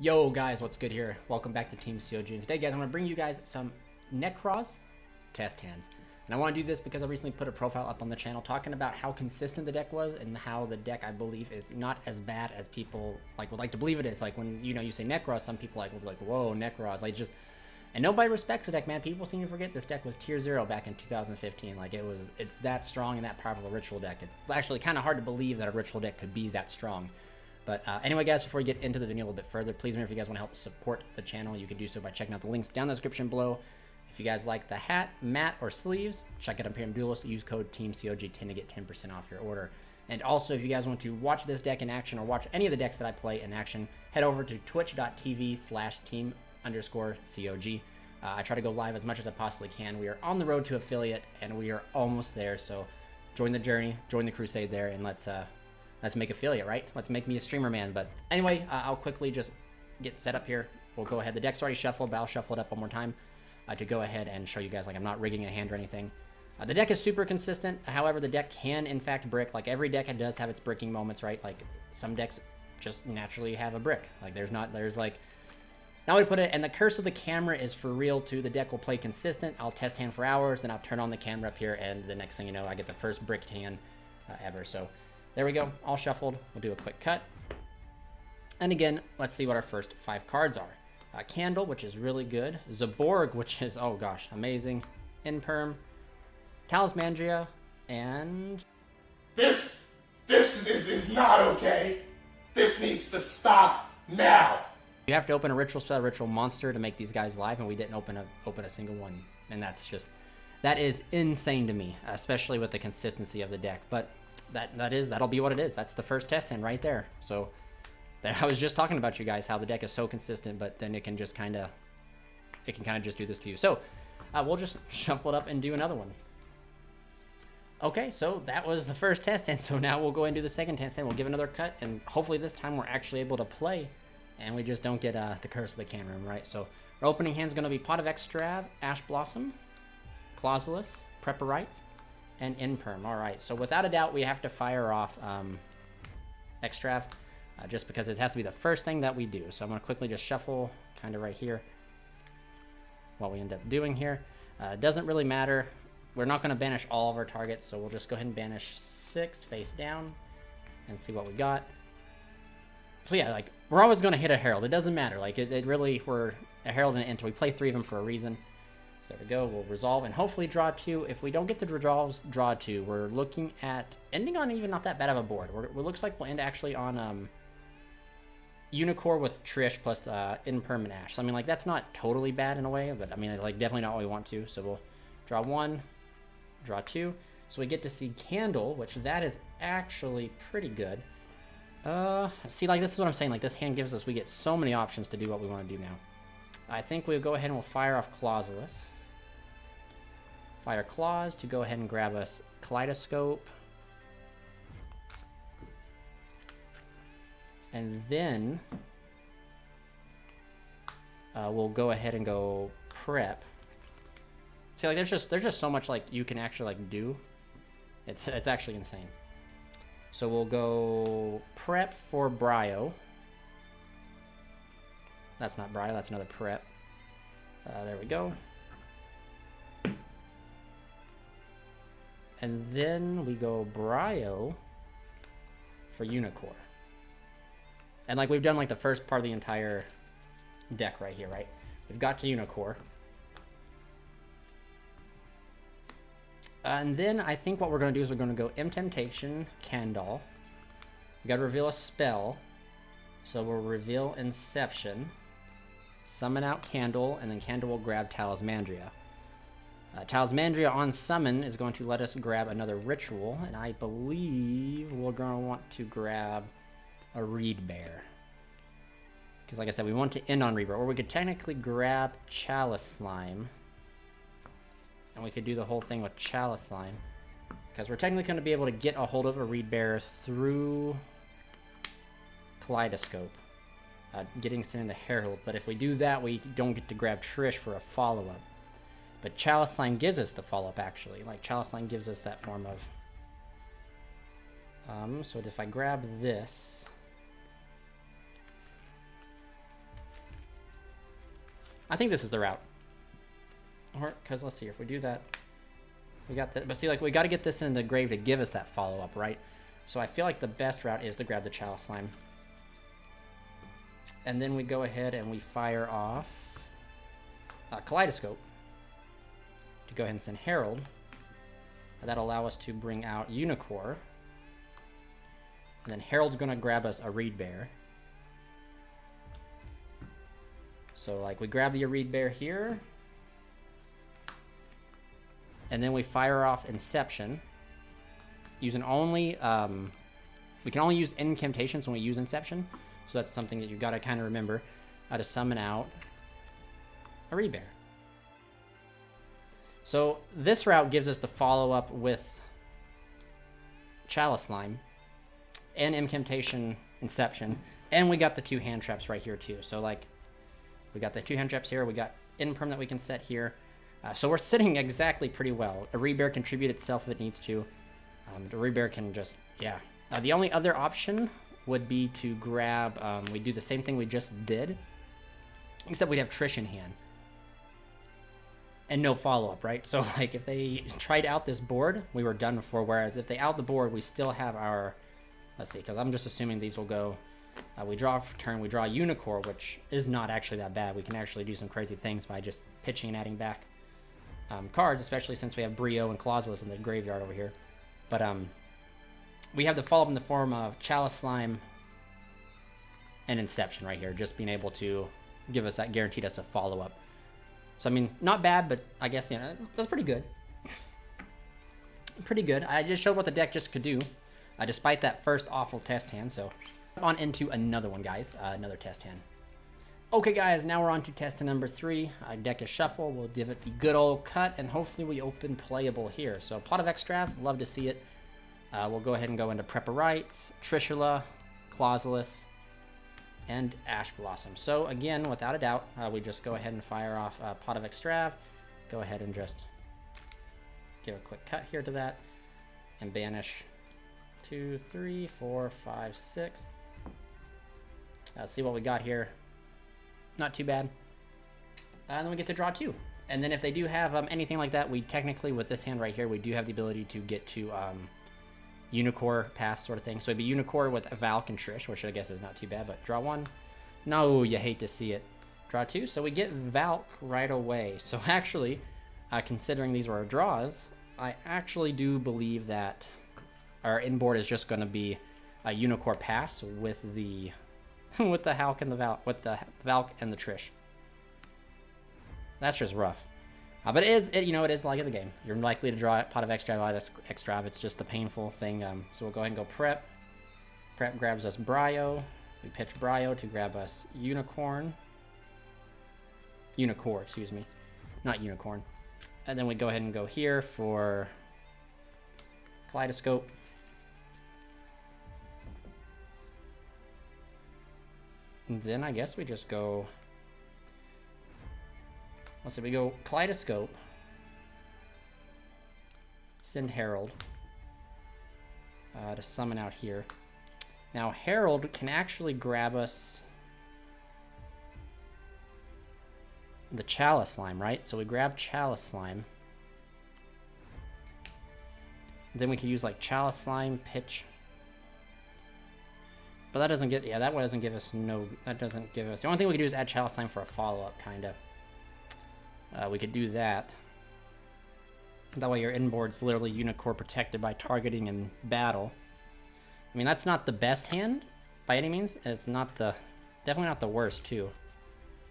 Yo guys, what's good here? Welcome back to Team COG. And today guys, I'm going to bring you guys some Nekroz test hands. And I want to do this because I recently put a profile up on the channel talking about how consistent the deck was and how the deck, I believe, is not as bad as people would like to believe it is. Like when you say Nekroz, some people will be like, whoa, Nekroz. And nobody respects the deck, man. People seem to forget this deck was tier 0 back in 2015. Like it's that strong and that powerful a ritual deck. It's actually kind of hard to believe that a ritual deck could be that strong. But anyway, guys, before we get into the video a little bit further, please remember if you guys want to help support the channel, you can do so by checking out the links down in the description below. If you guys like the hat, mat, or sleeves, check out Imperium Duelist. Use code TEAMCOG10 to get 10% off your order. And also, if you guys want to watch this deck in action or watch any of the decks that I play in action, head over to twitch.tv/team_COG. I try to go live as much as I possibly can. We are on the road to affiliate, and we are almost there. So join the journey, join the crusade there, and let's make affiliate, right? Let's make me a streamer, man. But anyway, I'll quickly just get set up here. We'll go ahead. The deck's already shuffled, but I'll shuffle it up one more time to go ahead and show you guys, like, I'm not rigging a hand or anything. The deck is super consistent. However, the deck can, in fact, brick. Like, every deck does have its bricking moments, right? Like, some decks just naturally have a brick. Like, there's now we put it, and the curse of the camera is for real, too. The deck will play consistent. I'll test hand for hours, then I'll turn on the camera up here, and the next thing you know, I get the first bricked hand ever. So there we go, all shuffled. We'll do a quick cut. And again, let's see what our first 5 cards are. Candle, which is really good. Zaborg, which is, oh gosh, amazing. Imperm. Talismandria, and... This is not okay. This needs to stop now. You have to open a ritual spell, ritual monster to make these guys live, and we didn't open a single one. And that is insane to me, especially with the consistency of the deck. But that'll be what it is. That's the first test hand right there. So I was just talking about you guys, how the deck is so consistent, but then it can kind of just do this to you. So we'll just shuffle it up and do another one. Okay, so that was the first test hand. So now we'll go and do the second test hand. We'll give another cut, and hopefully this time we're actually able to play, and we just don't get the curse of the camera room, right? So our opening hand is going to be Pot of Extrav, Ash Blossom, Clausulus, Preparite, and Imperm. All right, so without a doubt, we have to fire off Extrav, just because it has to be the first thing that we do. So I'm going to quickly just shuffle kind of right here what we end up doing here. Doesn't really matter. We're not going to banish all of our targets, so we'll just go ahead and banish 6 face down and see what we got. So yeah, like, we're always going to hit a Herald. It doesn't matter. Like, it really, we're a Herald and an Enter. We play 3 of them for a reason. So there we go. We'll resolve and hopefully draw 2. If we don't get the resolves, draw 2. We're looking at ending on even not that bad of a board. It looks like we'll end actually on YuGIOh with Trish plus Imperm Ash. So I mean, like, that's not totally bad in a way, but I mean, like, definitely not what we want to. So we'll draw 1, draw 2. So we get to see Candle, which that is actually pretty good. See, like, this is what I'm saying. Like, this hand gives us, we get so many options to do what we want to do now. I think we'll go ahead and we'll fire off Clausulus. Fire Claws to go ahead and grab us Kaleidoscope. And then we'll go ahead and go Prep. See, like, there's just so much, like, you can actually, like, do. It's actually insane. So we'll go Prep for YuGIOh. That's not YuGIOh, that's another Prep. There we go. And then we go YuGIOh for Unicorn. And, like, we've done, like, the first part of the entire deck right here, right? We've got to Unicorn. And then I think what we're going to do is we're going to go Temptation, Candle. We got to reveal a spell. So we'll reveal Inception. Summon out Candle, and then Candle will grab Talismandria. Talismandria on summon is going to let us grab another ritual, and I believe we're going to want to grab a Reed Bear. Because, like I said, we want to end on Reed Bear, or we could technically grab Chalice Slime. And we could do the whole thing with Chalice Slime. Because we're technically going to be able to get a hold of a Reed Bear through Kaleidoscope. Getting sent in the Herald. But if we do that, we don't get to grab Trish for a follow-up. But Chalice Slime gives us the follow-up, actually. Like, Chalice Slime gives us that form of... so if I grab this... I think this is the route. Or, because let's see, if we do that, we got that. But see, like, we got to get this in the grave to give us that follow-up, right? So I feel like the best route is to grab the Chalice Slime. And then we go ahead and we fire off Kaleidoscope to go ahead and send Herald. That'll allow us to bring out Unicorn. And then Herald's going to grab us a Reed Bear. So, like, we grab the Reed Bear here. And then we fire off Inception. Using only, we can only use incantations when we use Inception. So that's something that you've got to kind of remember to summon out a Reed Bear. So this route gives us the follow-up with Chalice Slime and Incantation Inception. And we got the 2 hand traps right here too. So like, we got the 2 hand traps here. We got Imperm that we can set here. So we're sitting exactly pretty well. A Reed Bear can tribute itself if it needs to. The Reed Bear can just, yeah. The only other option would be to grab, we do the same thing we just did, except we'd have Trish in hand. And no follow-up, right? So, like, if they tried out this board, we were done before, whereas if they out the board, we still have our, let's see, because I'm just assuming these will go, we draw for turn, we draw Unicorn, which is not actually that bad. We can actually do some crazy things by just pitching and adding back cards, especially since we have Brio and Clauselus in the graveyard over here. But we have the follow-up in the form of Chalice Slime and Inception right here, just being able to give us that, guaranteed us a follow-up. So, I mean, not bad, but I guess, you know, that's pretty good. Pretty good. I just showed what the deck just could do, despite that first awful test hand. So, on into another one, guys. Another test hand. Okay, guys, now we're on to test hand number 3. Deck is shuffle. We'll give it the good old cut, and hopefully we open playable here. So, Pot of Extrav, love to see it. We'll go ahead and go into Preparites, Trishula, Clauselus, and Ash Blossom. So again, without a doubt, we just go ahead and fire off Pot of Extrav. Go ahead and just give a quick cut here to that, and banish 2, 3, 4, 5, 6. See what we got here. Not too bad. And then we get to draw 2. And then if they do have anything like that, we technically, with this hand right here, we do have the ability to get to Unicorn pass sort of thing. So it'd be Unicorn with Valk and Trish, which I guess is not too bad, but draw 1. No, you hate to see it. Draw 2. So we get Valk right away. So actually, considering these were our draws, I actually do believe that our inboard is just going to be a Unicorn pass with the with the Hulk and the Valk, with the Valk and the Trish. That's just rough. But it is like the game. You're likely to draw a Pot of Extrav. It's just the painful thing. So we'll go ahead and go Prep. Prep grabs us Brio. We pitch Brio to grab us Unicorn. Unicorn, excuse me. Not Unicorn. And then we go ahead and go here for Kaleidoscope. And then I guess we just go... Let's see, we go Kaleidoscope, send Herald to summon out here. Now Herald can actually grab us the Chalice Slime, right? So we grab Chalice Slime. Then we can use like Chalice Slime, pitch. But that doesn't get, yeah, that one doesn't give us the only thing we can do is add Chalice Slime for a follow-up, kind of. We could do that. That way your inboard's literally Unicorn protected by targeting and battle. I mean, that's not the best hand by any means. It's not definitely not the worst too.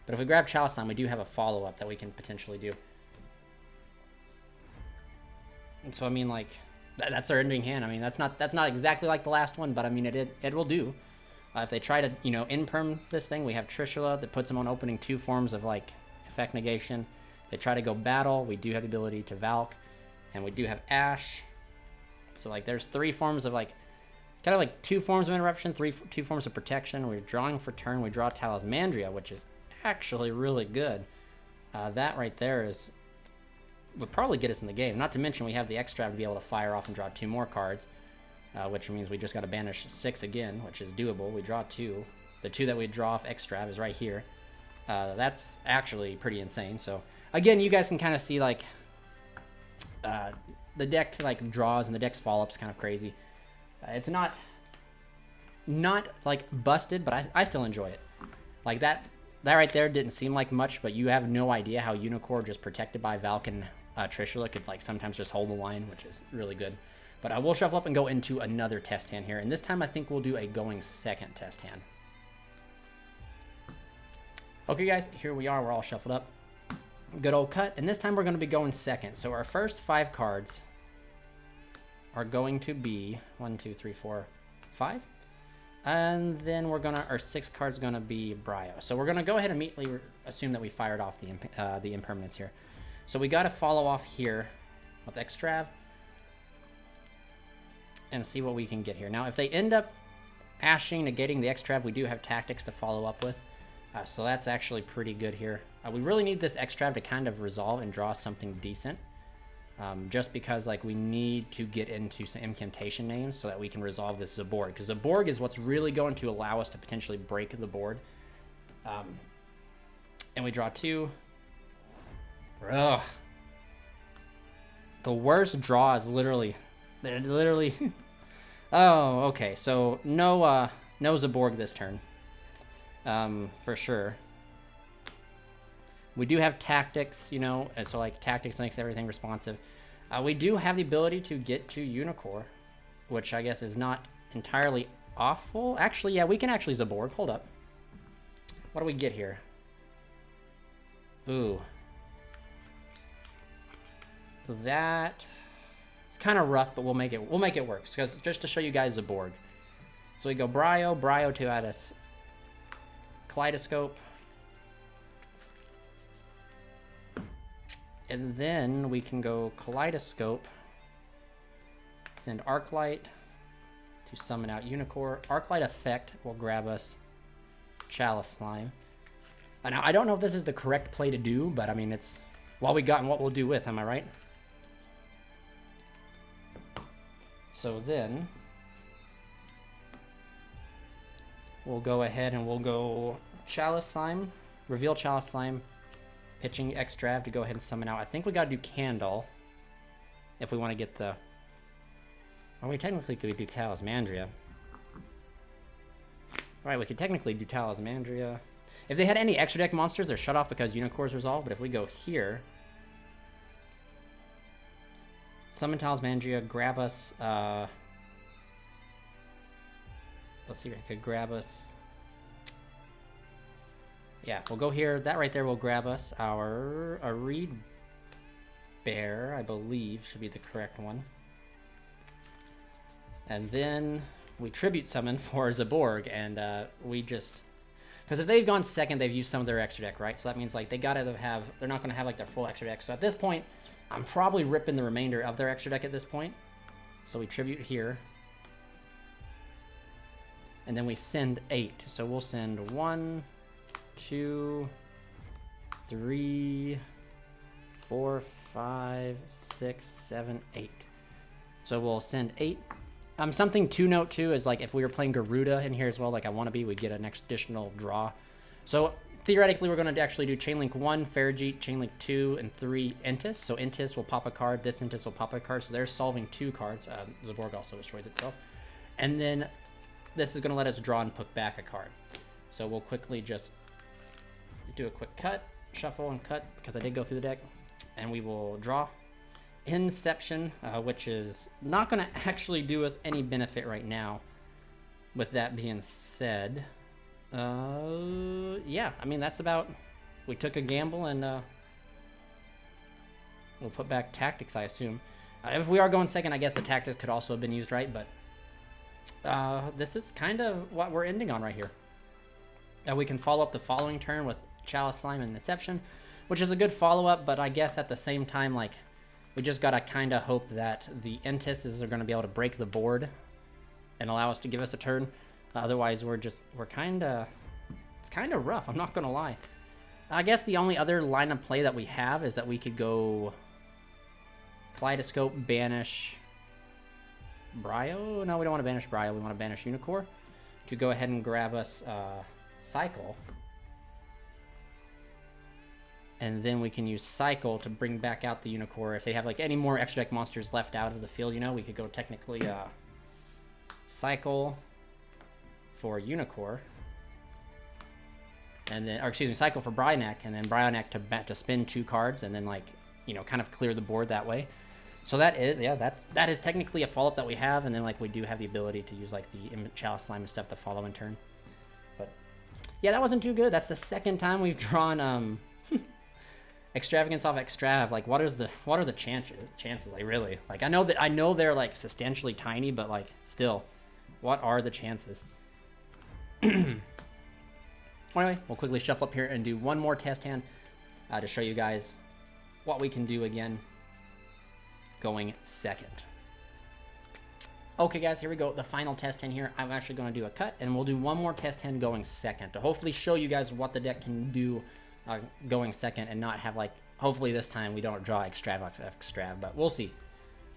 But if we grab Chalice Slime, we do have a follow-up that we can potentially do. And so I mean, like, that's our ending hand. I mean, that's not exactly like the last one, but I mean, it will do. If they try to, imperm this thing, we have Trishula that puts them on opening 2 forms of like effect negation. They try to go battle, we do have the ability to Valk, and we do have Ash. So like there's 3 forms of like, kind of like 2 forms of interruption, 2 forms of protection. We're drawing for turn, we draw Talismandria, which is actually really good. That right there would probably get us in the game. Not to mention we have the extra to be able to fire off and draw 2 more cards, which means we just got to banish 6 again, which is doable. We draw 2. The 2 that we draw off extra is right here. That's actually pretty insane. So again, you guys can kind of see like the deck like draws and the deck's follow-up's kind of crazy. It's not like busted, but I still enjoy it. Like that right there didn't seem like much, but you have no idea how Unicorn, just protected by Valken Trishula, could like sometimes just hold the line, which is really good. But I will shuffle up and go into another test hand here, and this time I think we'll do a going second test hand. Okay guys, here we are, we're all shuffled up. Good old cut, and this time we're going to be going second. So our first 5 cards are going to be 1, 2, 3, 4, 5. And then we're gonna, our 6th card's gonna be YuGIOh. So we're gonna go ahead and immediately assume that we fired off the impermanence here. So we gotta follow off here with Extrav and see what we can get here. Now, if they end up ashing, negating the Extrav, we do have tactics to follow up with. So that's actually pretty good here. We really need this Extrav to kind of resolve and draw something decent. Just because like we need to get into some incantation names so that we can resolve this Zaborg, because Zaborg is what's really going to allow us to potentially break the board. And we draw 2. Ugh. The worst draw is literally oh, okay, so no Zaborg this turn, for sure. We do have tactics, you know, and so like tactics makes everything responsive. We do have the ability to get to Unicorn, which I guess is not entirely awful. Actually, yeah, we can actually Zaborg. Hold up. What do we get here? Ooh. That it's kind of rough, but we'll make it work. Because just to show you guys Zaborg. So we go YuGIOh to add us Kaleidoscope. And then we can go Kaleidoscope, send Arclight to summon out Unicorn. Arclight effect will grab us Chalice Slime. Now, I don't know if this is the correct play to do, but I mean, it's what we got and what we'll do with, am I right? So then, we'll go ahead and we'll go Chalice Slime, reveal Chalice Slime, pitching Extrav to go ahead and summon out. I think we gotta do Candle if we want to get the... Or we technically could do Talismandria. Alright, we could technically do Talismandria. If they had any extra deck monsters, they're shut off because Unicorn's resolved, but if we go here... Summon Talismandria, grab us... let's see, it could grab us... Yeah, we'll go here. That right there will grab us our Reed Bear, I believe, should be the correct one. And then we Tribute Summon for Zaborg, and we just... Because if they've gone second, they've used some of their extra deck, right? So that means like they gotta have... They're not going to have like their full extra deck. So at this point, I'm probably ripping the remainder of their extra deck at this point. So we Tribute here. And then we send 8. So we'll send 1... 2, 3, 4, 5, 6, 7, 8. So we'll send 8. Something to note too is like if we were playing Garuda in here as well, like I want to be, we get an additional draw. So theoretically, we're going to actually do Chainlink 1, Farigite, Chainlink 2, and 3 Entis. So Entis will pop a card, this Entis will pop a card. So they're solving 2 cards. Zaborg also destroys itself. And then this is going to let us draw and put back a card. So we'll quickly just do a quick cut, shuffle and cut, because I did go through the deck, and we will draw Inception, which is not going to actually do us any benefit right now. With that being said, yeah, I mean, that's about, we took a gamble, and we'll put back Tactics, I assume. If we are going second, I guess the Tactics could also have been used, right? But this is kind of what we're ending on right here. We can follow up the following turn with Chalice Slime and Inception, which is a good follow-up, but I guess at the same time, like, we just gotta kind of hope that the Entises are going to be able to break the board and allow us to give us a turn. Otherwise, we're kind of, it's kind of rough, I'm not going to lie. I guess the only other line of play that we have is that we could go Kaleidoscope, banish YuGIOh. No, we don't want to banish YuGIOh, we want to banish Unicorn to go ahead and grab us Cycle. And then we can use Cycle to bring back out the Unicorn. If they have like any more extra deck monsters left out of the field, you know, we could go technically Cycle for Unicorn. And then, or excuse me, Cycle for Bryonek, and then Bryonek to spin 2 cards, and then like, you know, kind of clear the board that way. So that is, yeah, that is technically a follow-up that we have, and then like we do have the ability to use like the Chalice Slime and stuff to follow in turn. But yeah, that wasn't too good. That's the second time we've drawn Extravagance off Extrav. Like, what are the chances? Like, really? Like, I know they're like substantially tiny, but like still, what are the chances? Anyway, we'll quickly shuffle up here and do one more test hand to show you guys what we can do again going second. Okay, guys, here we go. The final test hand here. I'm actually going to do a cut, and we'll do one more test hand going second to hopefully show you guys what the deck can do going second and not have, like, hopefully this time we don't draw Extrav, but we'll see.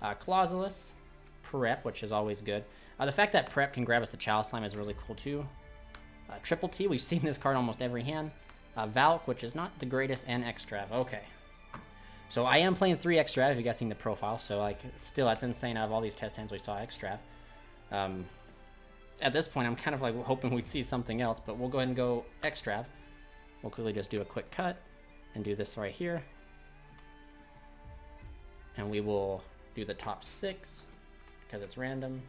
Clausulus, Prep, which is always good. The fact that Prep can grab us the Chalice Slime is really cool, too. Triple T, we've seen this card almost every hand. Valk, which is not the greatest, and Extrav. Okay. So I am playing 3 Extrav, if you guys seen the profile, so, like, still, that's insane. Out of all these test hands, we saw Extrav. At this point, I'm kind of, like, hoping we'd see something else, but we'll go ahead and go Extrav. We'll quickly just do a quick cut and do this right here. And we will do the top 6 because it's random.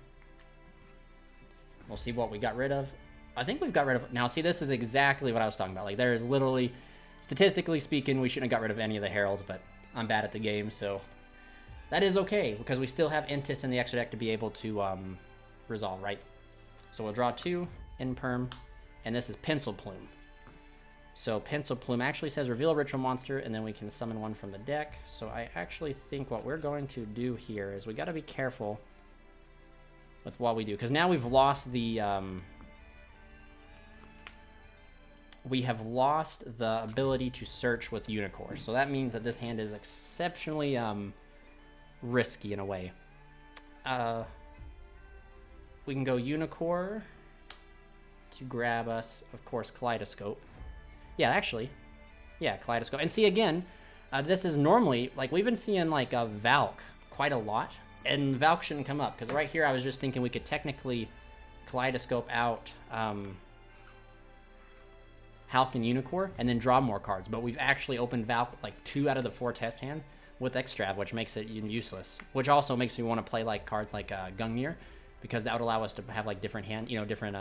We'll see what we got rid of. I think we've got rid of... Now, see, this is exactly what I was talking about. Like, there is literally... Statistically speaking, we shouldn't have got rid of any of the Heralds, but I'm bad at the game, so... That is okay, because we still have Intis in the extra deck to be able to resolve, right? So we'll draw 2 in Perm, and this is Pencil Plume. So Pencil Plume actually says reveal a ritual monster, and then we can summon one from the deck. So I actually think what we're going to do here is we got to be careful with what we do, because now we've lost the ability to search with Unicorn. So that means that this hand is exceptionally risky in a way. We can go Unicorn to grab us, of course, Kaleidoscope. Yeah, actually. Yeah, Kaleidoscope. And see, again, this is normally, like, we've been seeing, like, a Valk quite a lot. And Valk shouldn't come up, because right here I was just thinking we could technically Kaleidoscope out Hulk and Unicorn, and then draw more cards. But we've actually opened Valk, like, 2 out of the 4 test hands with Extrav, which makes it useless. Which also makes me want to play, like, cards like Gungnir, because that would allow us to have, like, different hand, you know, different...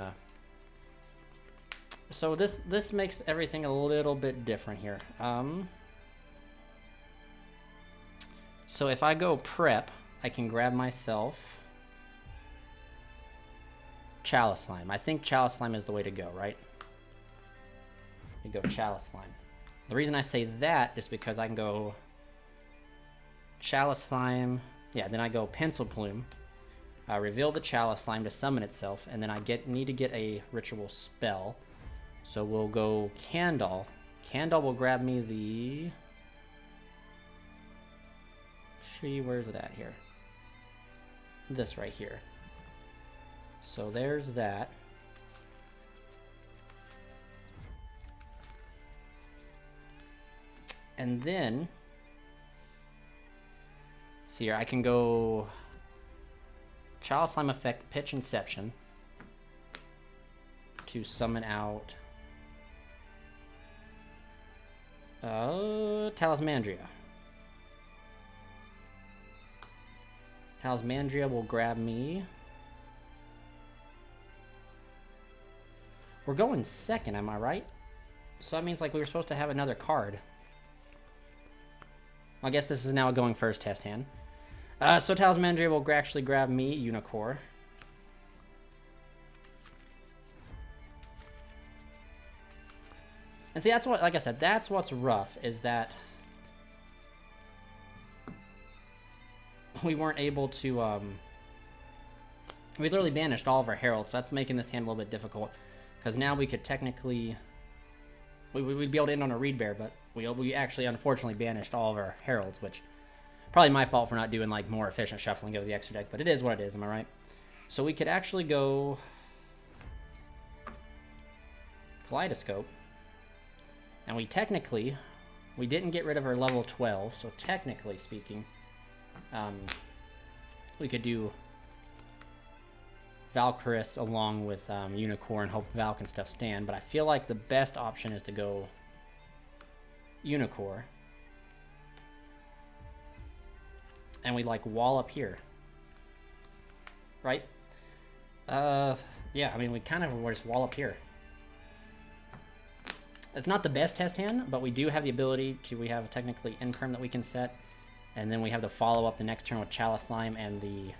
So this makes everything a little bit different here. So if I go Prep, I can grab myself Chalice Slime. I think Chalice Slime is the way to go, right? You go Chalice Slime. The reason I say that is because I can go Chalice Slime. Yeah, then I go Pencil Plume. Reveal the Chalice Slime to summon itself, and then I need to get a ritual spell. So we'll go Candle. Candle will grab me the... Where's it at here? This right here. So there's that. And then... See here, I can go... Chalice Slime effect, Pitch Inception. To summon out... Talismandria. Talismandria will grab me. We're going second, am I right? So that means like we were supposed to have another card. I guess this is now a going first test hand. So Talismandria will actually grab me Unicorn. And see, that's what, like I said, that's what's rough, is that we weren't able to, we literally banished all of our heralds, so that's making this hand a little bit difficult, because now we could technically, we'd be able to end on a Reed Bear, but we actually unfortunately banished all of our heralds, which, probably my fault for not doing, like, more efficient shuffling of the extra deck, but it is what it is, am I right? So we could actually go Kaleidoscope. And we technically We didn't get rid of our level 12, so technically speaking, we could do Valkyris along with Unicorn, hope Valk and stuff stand, but I feel like the best option is to go Unicorn. And we like wall up here. Right? Yeah, I mean, we kind of just wall up here. It's not the best test hand, but we do have the ability to, we have technically Imperm that we can set. And then we have the follow up the next turn with Chalice Slime and the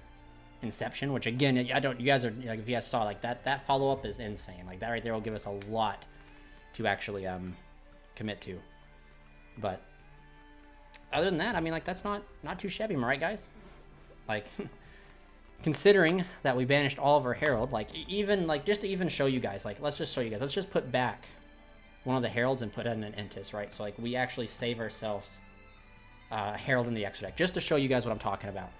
Inception, which again, you guys are, like, if you guys saw, like, that follow up is insane. Like, that right there will give us a lot to actually commit to. But other than that, I mean, like, that's not too shabby, am I right, guys? Like, considering that we banished all of our Herald, like, even, like, just to even show you guys, like, let's just show you guys. Let's just put back one of the Heralds and put it in an Entis, right? So, like, we actually save ourselves Herald in the extra deck, just to show you guys what I'm talking about.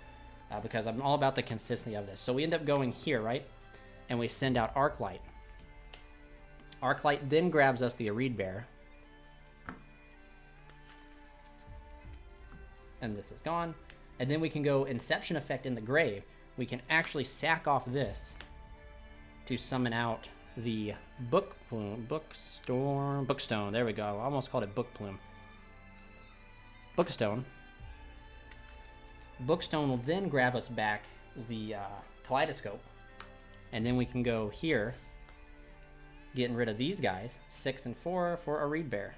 Because I'm all about the consistency of this. So we end up going here, right? And we send out Arclight. Arclight then grabs us the Arid Bear. And this is gone. And then we can go Inception Effect in the grave. We can actually sack off this to summon out the Bookstone. There we go. I almost called it Book Plume. Bookstone. Bookstone will then grab us back the Kaleidoscope. And then we can go here, getting rid of these guys, 6 and 4 for a Reed Bear.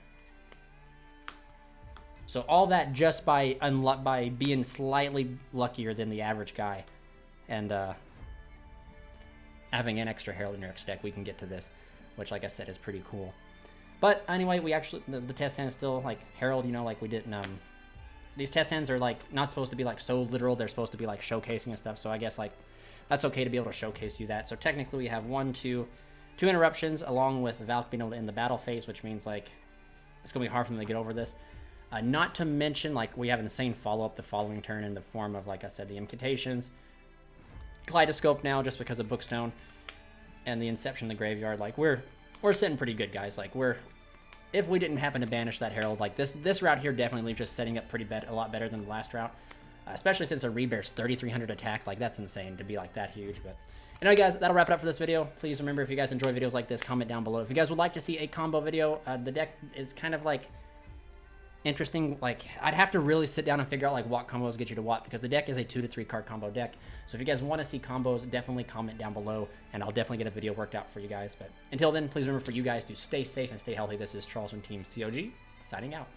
So all that just by being slightly luckier than the average guy. And having an extra Herald in your extra deck, we can get to this, which, like I said, is pretty cool. But anyway, we actually, the test hand is still, like, Herald, you know, like we didn't, these test hands are, like, not supposed to be, like, so literal. They're supposed to be, like, showcasing and stuff. So I guess, like, that's okay to be able to showcase you that. So technically we have two interruptions along with Valk being able to end the battle phase, which means, like, it's going to be hard for them to get over this. Not to mention, like, we have an insane follow-up the following turn in the form of, like I said, the Incantations. Kaleidoscope now just because of Bookstone. And the Inception in the Graveyard. Like, we're sitting pretty good, guys. Like, if we didn't happen to banish that Herald, like, this route here definitely leaves us setting up a lot better than the last route. Especially since a Rebear's 3,300 attack. Like, that's insane to be, like, that huge. But anyway, guys, that'll wrap it up for this video. Please remember, if you guys enjoy videos like this, comment down below. If you guys would like to see a combo video, the deck is kind of, like, interesting. Like, I'd have to really sit down and figure out, like, what combos get you to what, because the deck is a 2 to 3 card combo deck. So if you guys want to see combos, definitely comment down below, and I'll definitely get a video worked out for you guys. But until then, please remember, for you guys to stay safe and stay healthy. This is Charles from Team COG, signing out.